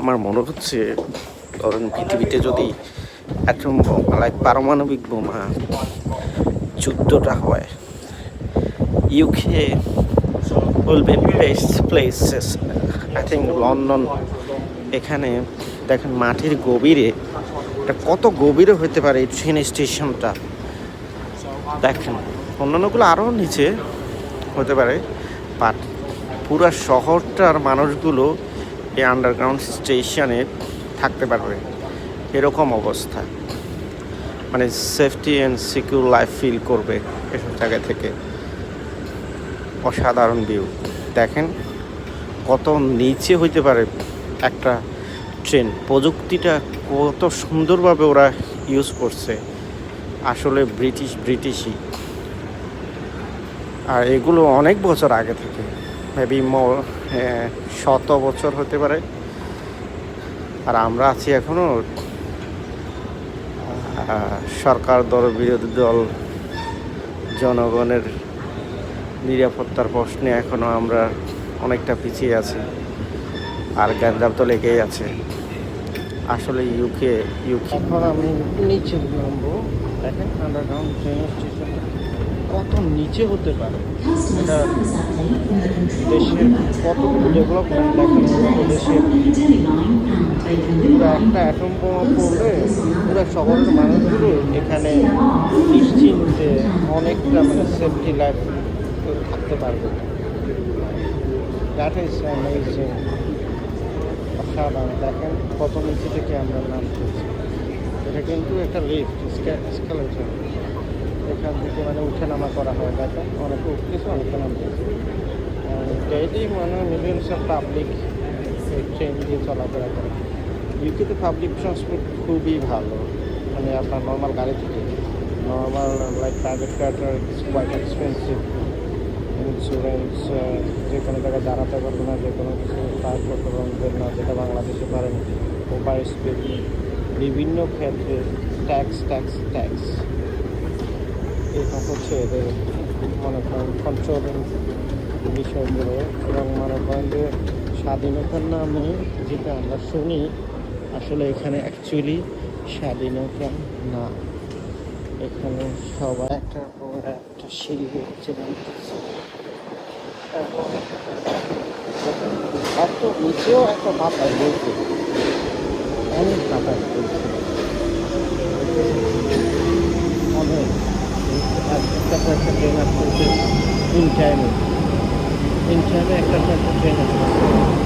আমার মনে হচ্ছে ধরেন পৃথিবীতে যদি অ্যাটম বোমা লাইক পারমাণবিক বোমা যুদ্ধটা হয়, UK will be best places. I think London. এখানে দেখেন মাটির গভীরে, এটা কত গভীরে হতে পারে এই ট্রেন স্টেশনটা। দেখেন অন্যান্যগুলো আরও নিচে হতে পারে, বাট পুরা শহরটার মানুষগুলো এই আন্ডারগ্রাউন্ড স্টেশনে থাকতে পারবে, এরকম অবস্থা। মানে safety and secure life feel করবে এসব জায়গা থেকে। অসাধারণ ভিউ। দেখেন কত নিচে হইতে পারে একটা ট্রেন। প্রযুক্তিটা কত সুন্দরভাবে ওরা ইউজ করছে, আসলে ব্রিটিশই। আর এগুলো অনেক বছর আগে থেকে, মেবি শত বছর হতে পারে। আর আমরা আছি এখনও সরকার দল, বিরোধী দল, জনগণের নিরাপত্তার প্রশ্নে এখনও আমরা অনেকটা পিছিয়ে আছি, আর গ্যাঞ্জাম তো লেগেই আছে। আসলে ইউকে এখন আমি নিচে নামবো। দেখেন আন্ডারগ্রাউন্ড ট্রেন স্টেশন কত নিচে হতে পারে। এটা দেশের কতগুলো ডেভেলপমেন্ট দেখেন। দেশের পুরো একটা অ্যাটম বোমা পড়লে পুরো শহরের মানুষগুলো এখানে নিশ্চিন্তে অনেকটা মানে সেফটি লাইফ থাকতে পারবে। That is amazing. অসাধারণ। দেখেন কত নিচে থেকে আমরা নামতেছি। এটা কিন্তু একটা লিফট, এসকালেটর। এখান থেকে মানে উঠে নামা করা হয়। দেখেন অনেকে উঠতেছে, অনেকে নামতেছে। ডেইলি মানে মিলিয়নস অফ পাবলিক এই ট্রেন দিয়ে চলাফেরা করে। ইউকেতে পাবলিক ট্রান্সপোর্ট খুবই ভালো। মানে আপনার নর্মাল গাড়ি থেকে, নর্মাল লাইক প্রাইভেট কারটা ইটস কোয়াইট এক্সপেন্সিভ। ইন্স্যুরেন্স যে কোনো জায়গায় দাঁড়াতে পারবে না, যে কোনো কিছু কাজ করতে পারবেন না, যেটা বাংলাদেশে পারেন। ওভার স্পিড, বিভিন্ন ক্ষেত্রে ট্যাক্স এটা হচ্ছে এদের মনে করেন কন্ট্রোলিং বিষয়গুলো। এবং মনে করেন যে স্বাধীনতার নামে যেটা আমরা শুনি, আসলে এখানে অ্যাকচুয়ালি স্বাধীনতা না। এখানে সবাই একটা সিঁড়ি হচ্ছে এত নিচেও একটা বাতাস বলছে, অনেক বাতাস বলছে, অনেক। একটা ট্রেন আসছে ইন টাইমে একটা ট্রেন আসছে।